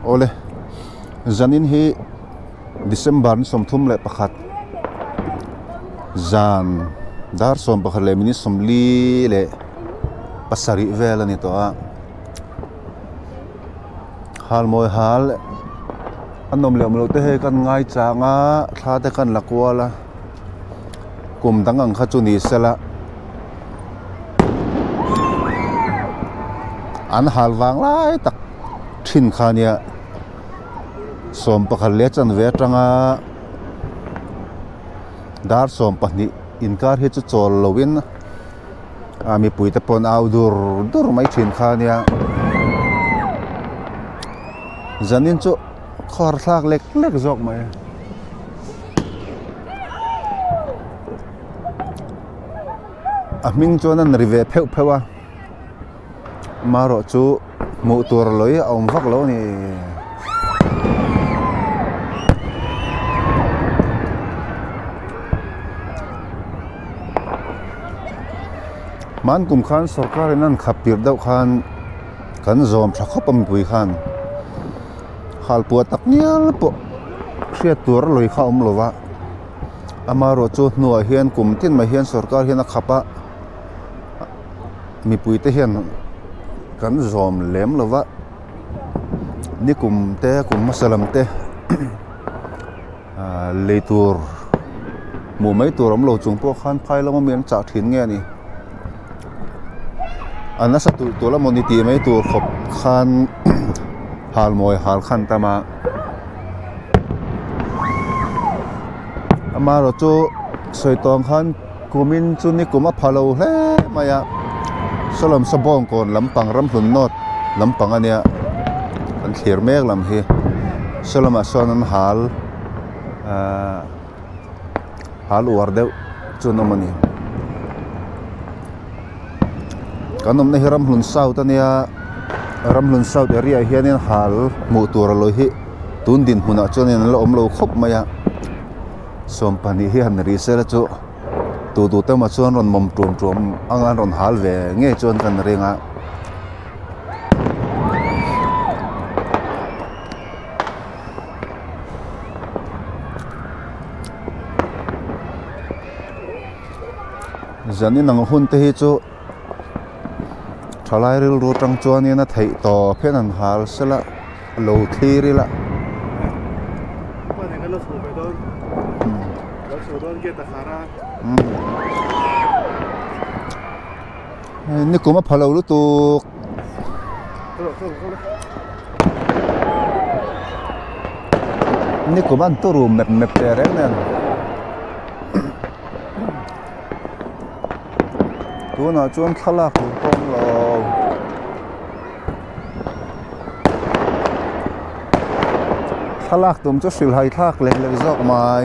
ole zanin hi December som thum le pakhat zan dar som pakhat le mini somli le pasari vel ani to a hal moi hal anom le amlo te he kan ngai changa thla te kan lakwala kum dangang kha chu ni sela an hal wang lai tak thin khania som pakhat le chan ve tanga dar som pahni inkar hi chu chol lovin ami puite pon dur mai thin khania zanin chu khor thlak lek zok mai aming chonan rive pheu phewa maro chu mu tur loi om vak lo ni man kum khan sarkar nan khapir dau khan kan zom thakopam pui khan hal pu tak nial po khria tur loi kha om lova amaro chu nuwa hian kum tin ma hian sarkar hian a khapa mi pui te hian kan zom lem lova ni kum masalam te leitur mu mai tur om lo chung po khan phai lo mian cha thin nge ni anna sa tu la moniti mai tur khop khan hal moi hal khan tama amaro chu soitong khan kumin chu ni kuma phalo hle maya salam sabong kon lampang ram hlun not lampang ania kan thir mek lam hi salama sonan hal war deu chu nomani kanom na hiram hlun south ania ram hlun south area hianin hal mu tur lo hi tun din huna chonin lo om lo khop maya som pani hi han ri sela chu tu te ma chuan ron mom trum angan ron hal ve nge chon kan renga zani nang hun te hi chu thalai ril ru tang chuan ina thei to phen an hal sela lo thiri la ni kuma phalo lu tu ni kuma an toru mep tere nen tu na chuan thalak tu tom lo thalak tum chu sil hai thak lek zok mai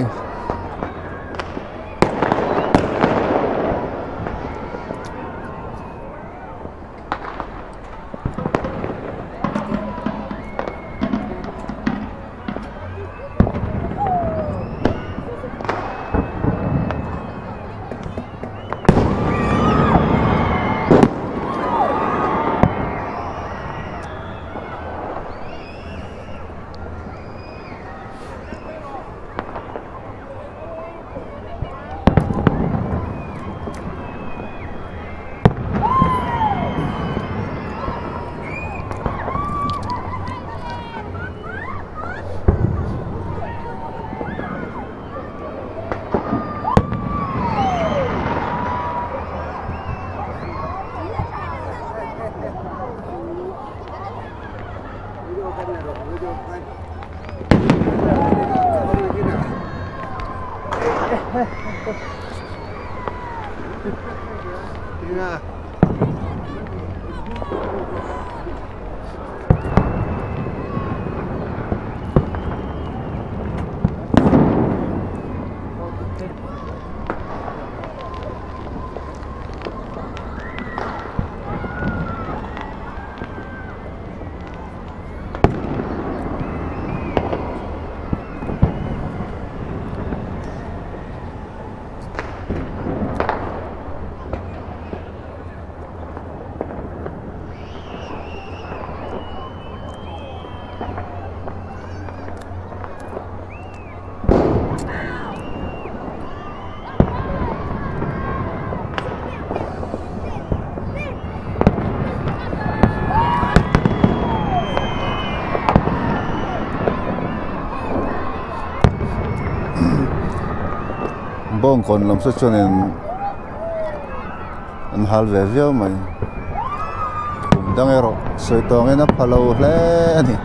bong kon lam sa chuan an hal ve ve mai dang ero soi tong ena phalo hle ani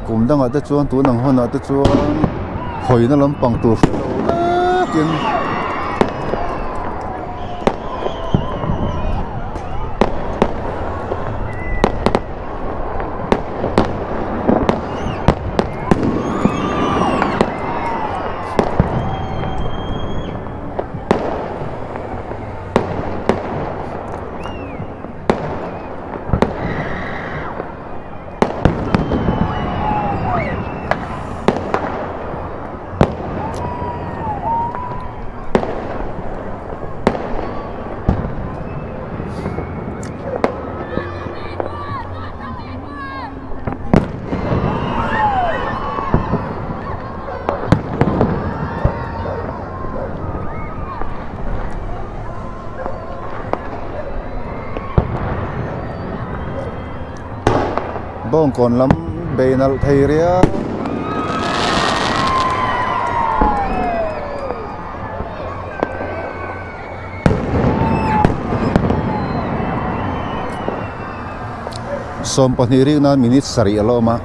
kum dang ate chuan tu nang hon ate chuan hoina lampang tur kin bong kon lam beinal thei ria som pani ring na minute sari alo ma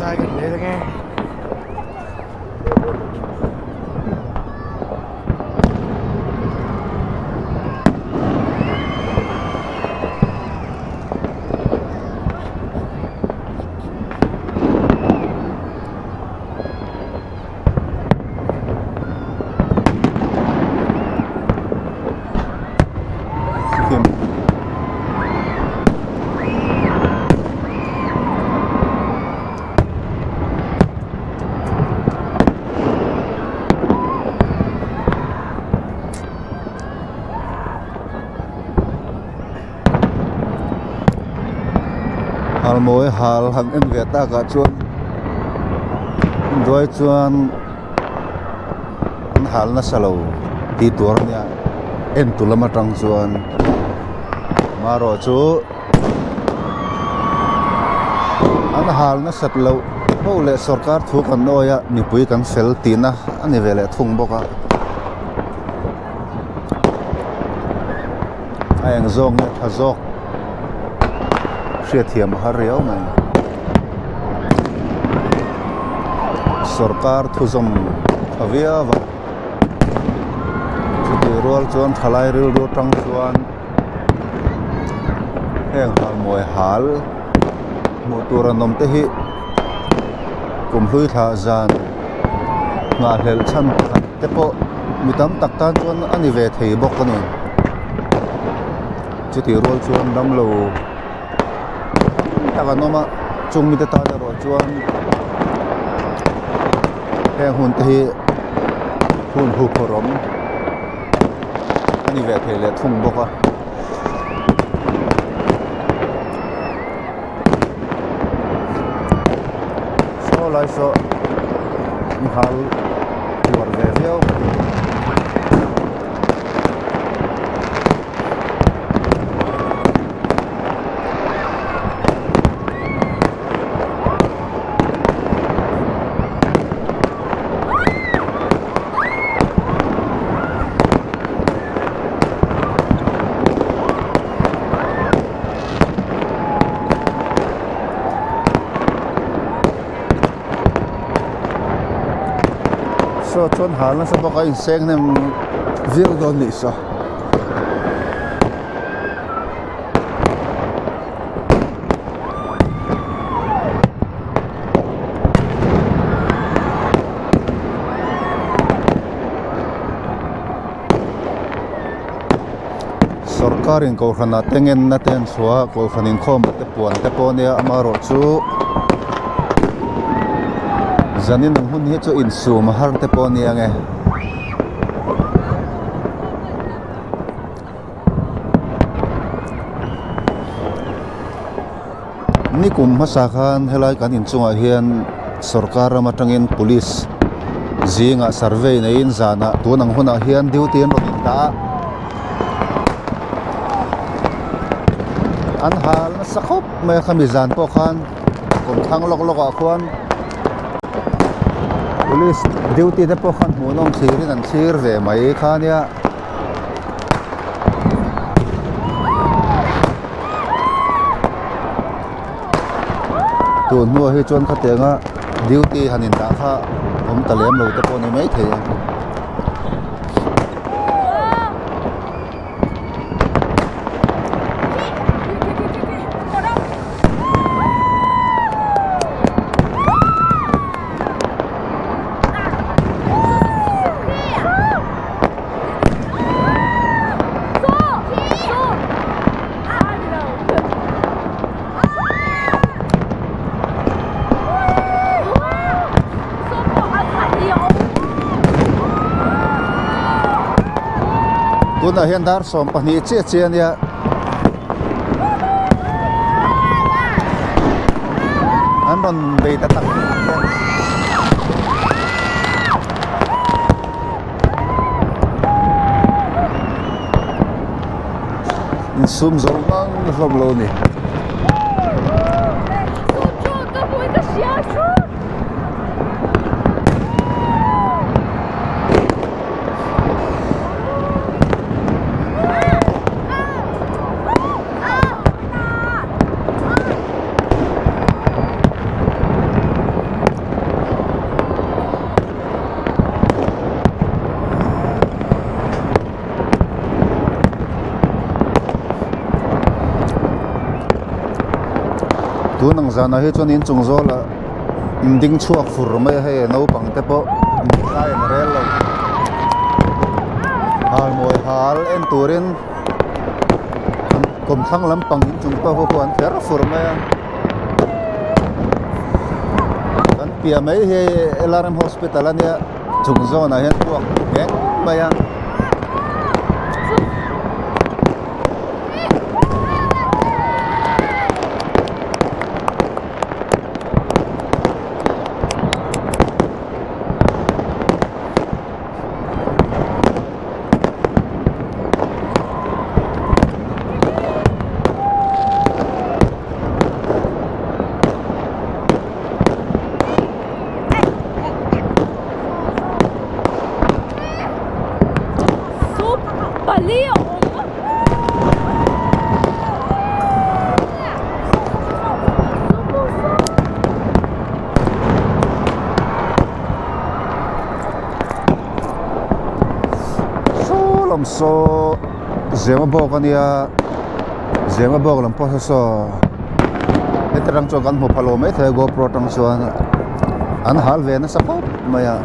sai gần đây thôi nghe. hal moi hal han en veta ka chuan doi chuan an hal na salo ti tur nia en tulama tang chuan maro chu an hal na sat lo ho le sarkar thu kan noya ni pui kan fel tina ani vele thung boka anh zong ne thazok hriat thiam har riau mai sarkar thuzom avia va chuti rol chuan thalai ril ru tang chuan heng hal moi hal mu turanom te hi kum hlui tha zan nga hlel chan khat te po mitam tak tan chuan ani ve thei bok ani chuti rol chuan dam lo takanoma chung mi te ta da ro chuan heng hun te hi hun hu khorom ani ve thei le thung boka so lai so hal war ve veo so chuan hal na sa baka in seng nem vil don ni sa sarkarin ko khana tengen na ten chua ko khanin khom te puan te ponia amaro chu zanin ang hun hi chu in sum har te ponia nge ni kum hasa khan helai kan in chunga hian sarkar matangin police zinga survey na in zana tunang huna hian duty an ron ta an hal na sakop may kamizan po khan kung thang lok a kwan police duty na po khan hunong sirin an sir ve may kanya tun mo hi chuan khatenga duty hanin ta kha talem lo te po ni mai the tuna hian dar som pahnih che che ania an ron bei ta tak in sum zo mang hlom lo ni tunang zana hi chuan in chungzaw la ding chuak fur mai he no pang te po sai an rel lo hal moi hal en turin kom thang lam pang in chung pa ho kwan fer fur mai kan pia mai he LRM hospital ania chungzaw na hian chuak ke mai a lom so zema bok ania zema bok lam po so etrang cho gan mo phalo me the GoPro tang chuan an hal ve na sakop maya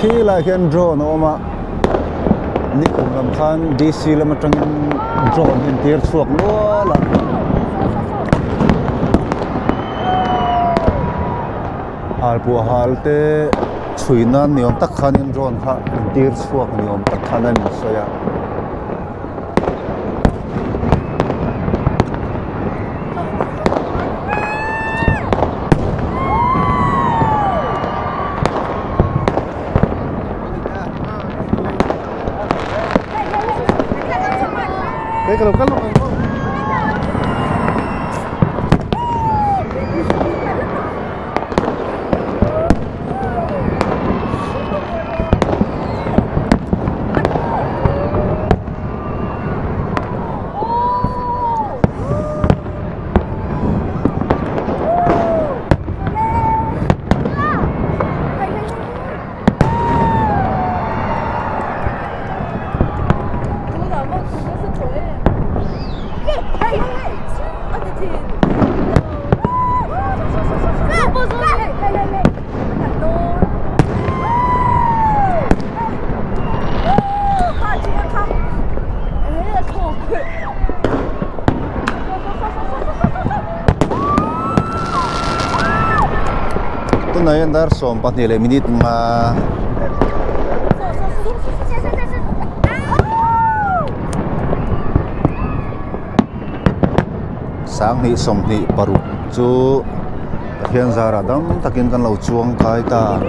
khi lại hiện drone nó mà nít cũng làm khan DC là một trong drone hiện tiệt suộc nữa là hal bùa hal te chui nan niom tak khan in drone kha hiện tiệt suộc niom tak khan anh say à Kalau na yan dar som pat nila minute nga sang ni som ni paru chu hian zara dam takin kan lo chuang kai ta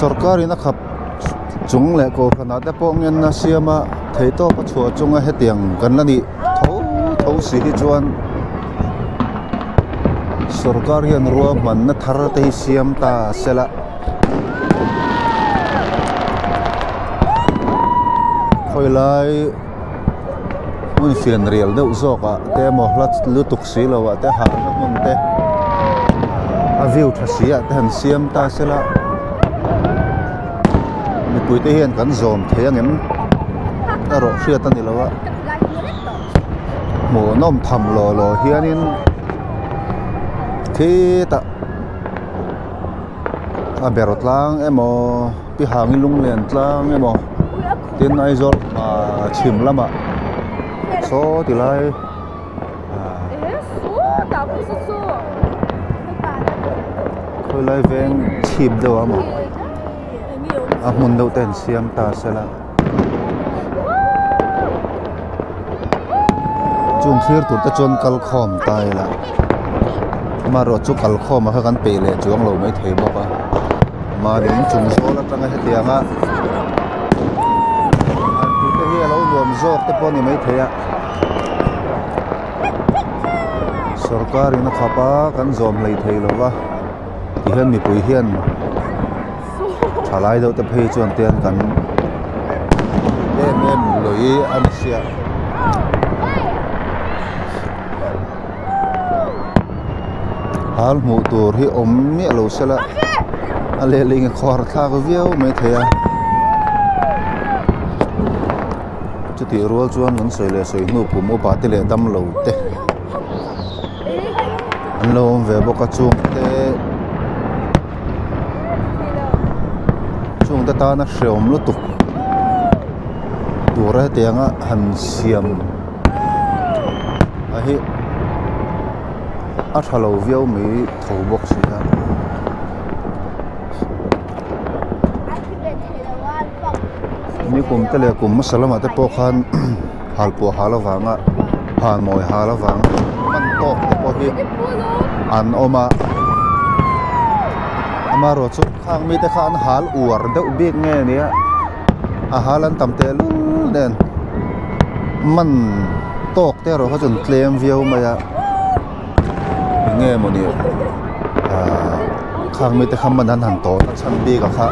sarkari na khap chung le ko khana te po ngen na siama theito pa chua chunga hetiang kan lani tho si hi chuan sarkari an ruwa man na thar te siam ta sela khoi lai mun fian rial de uzoka te mo hlat lutuk si lawa te ha na mun te a view thasia te han siam ta sela pui te hian kan zom theyang em ta ro hria ta ni lawa mo nom tham lo hianin thi ta berot lang emo pi hangi lung len tlang emo tin ai zol ma chim lama so tilai khoi lai veng chim do amo a mun do ten siam ta sela chung thir tur ta chon kal khom tai la ma ro chu kal khom ma kan pe le chuang lo mai thei boka ma ding chung zo la tanga hetianga an tu te hi lo nuam zok te pon ni mai theya sarkar in khapa kan zom lei thei lo wa ti hian mi pui hian thalai do te phei chuan tian kan em loi an sia hal mu tur hi om mi lo sela ale ling khor tha ko viau me theya chuti rol chuan an soi le soi nu pum opa te le dam lo te an lo ve boka chung te chung ta na hreom lu tu tura te anga han siam a hi a thalo viau mi tho bok sia ni kum tele kum masalama te po khan halpo halavanga phan moi halavang man to te po hi an oma amaro chu khang mi te khan hal uar de ubik nge nia a halan tamte lu den man tok te ro ha chun claim viau maya nghe một điều khang mi te kham man han to na chan bi ka kha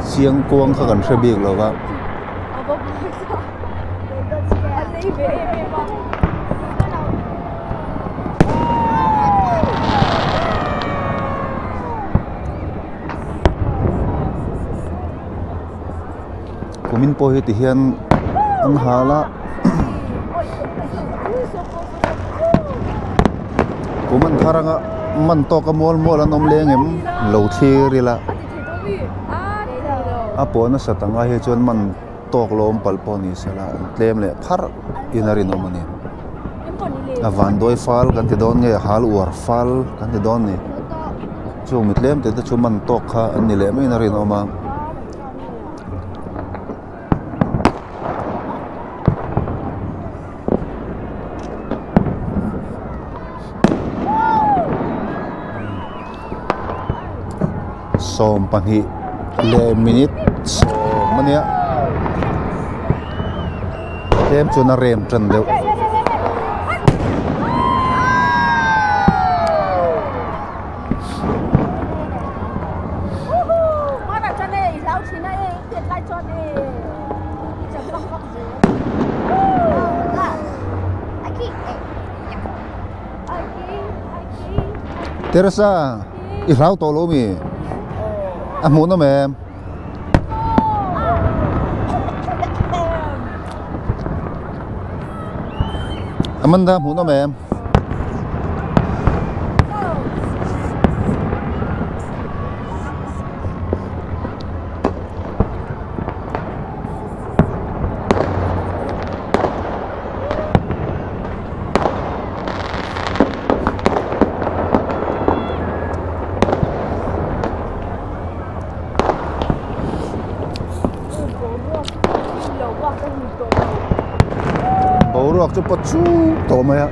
siang kuang kha kan hre bik lo wa kumin po hi ti hian an hala kuman tharanga man to ka mol mol an om lengem lo thirila apo na satanga he chon man tok lom palponi sala tlem le phar inari no mani avan doi fal kan ti don nge hal war fal kan ti don ni chu mitlem te chu man tok kha an ni le mai inari no ma som panhi le minute so mania tem chu na rem tran deu Teresa irau to lo mi muốn nó mềm Amanda muốn nó mềm bầu ruột cho bớt chú tổ mày ạ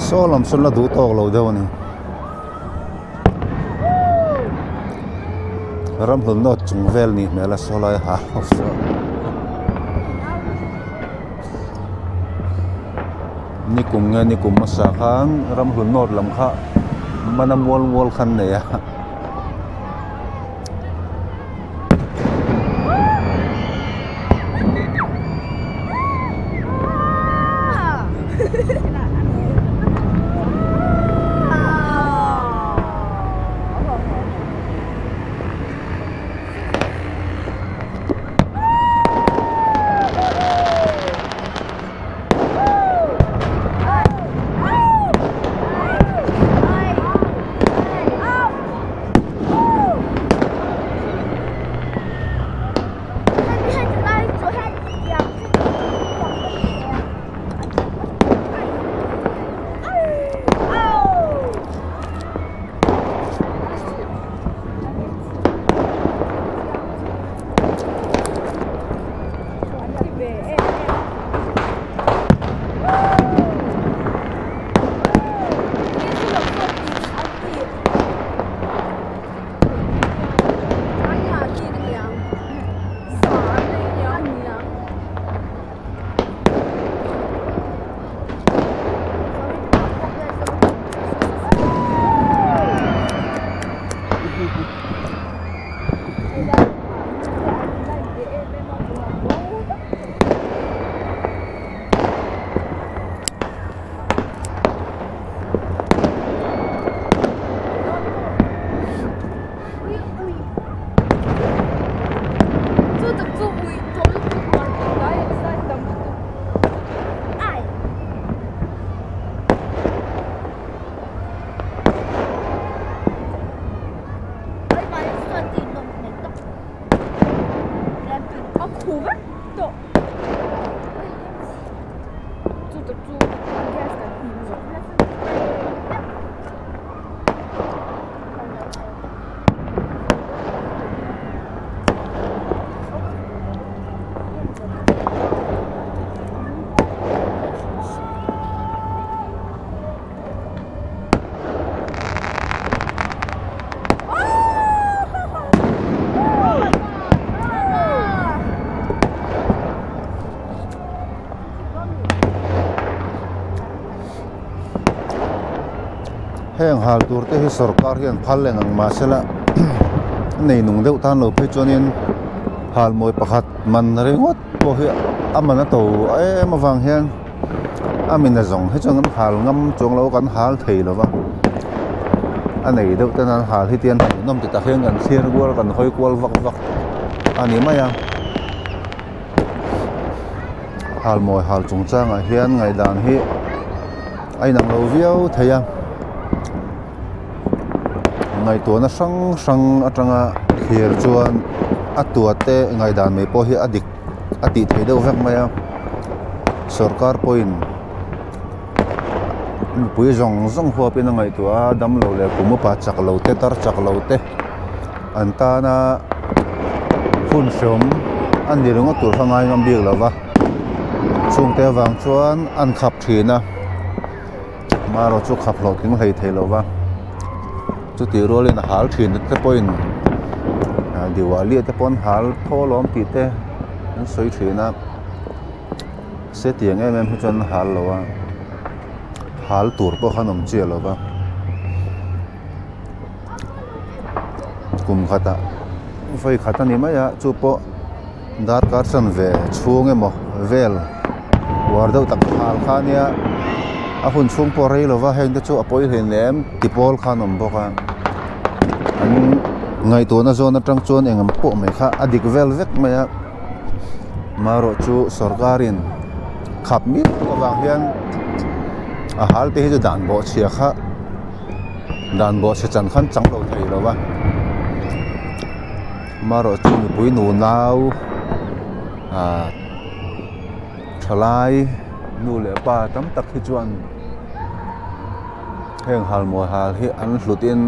số làm xuân là đủ to lâu đâu nè ram hồn nó chung vel nè mẹ là số lại hả ni kum masa khang ram hồn nó làm khá mà nằm wall khăn này à heng hal tur te hi sarkar hian phal leng ang ma sela nei nung deuh tan lo phei chuanin hal moi pakhat man rengot po hi amana to em awang hian amina zong he chang hal ngam chong lo kan hal thei lo wa anei deuh tan hal hi tian nom ti ta heng an sir gwal kan hoi kwal vak ani maya hal moi hal chung chang a hian ngai dan hi ai nang lo viau theia ngai to na sang atanga khir chuan atuate ngai dan me po hi adik ati thei deuh vek maya sarkar point pui zong huwa pin ngai to a dam lo le kumu pa chak lo te tar chak lo te antana phun som an dirunga tur hangai ngam biak lawa chung te wang chuan an khap thina maro chu khap lo ting hlei thei lo wa chu ti rolin hal thin te point diwali te pon hal tholom ti te an soi thina se tiang em hi chuan hal lo wa hal tur po khanom che lo wa kum khata foi khata ni ma ya chu po dar kar san ve chung emo vel war do tak hal khania a hun chung po rei lo wa heng te chu apoi hen lem tipol khanom boka an ngai to na zona tang chuan engam po mai kha adik vel vek maya maro chu sarkarin khap mi awang hian a hal te hi chu dan bo chia kha dan bo se chan khan chang lo thei lo wa maro chu pui nu nau thalai nu le pa tam tak hi chuan heng hal mo hal hi an hlutin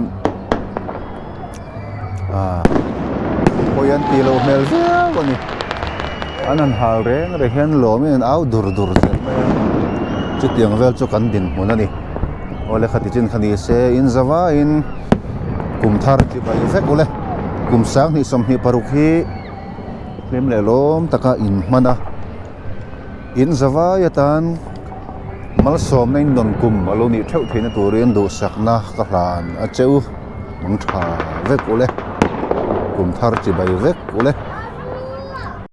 poyan ti lo mel zia wani anan hal reng re hian lom in au dur zel me chu tiang vel chu kan din mun ani ole khati chin khani se in zawa in kum thar ti bai vek ole kum sang ni som hi paruk hi lem le lom taka in mana in zawa yatan mal som nei non kum alo ni theu theina turin do sakna ka hlan a cheu mong tha vek ole kum thar chi bai vek ole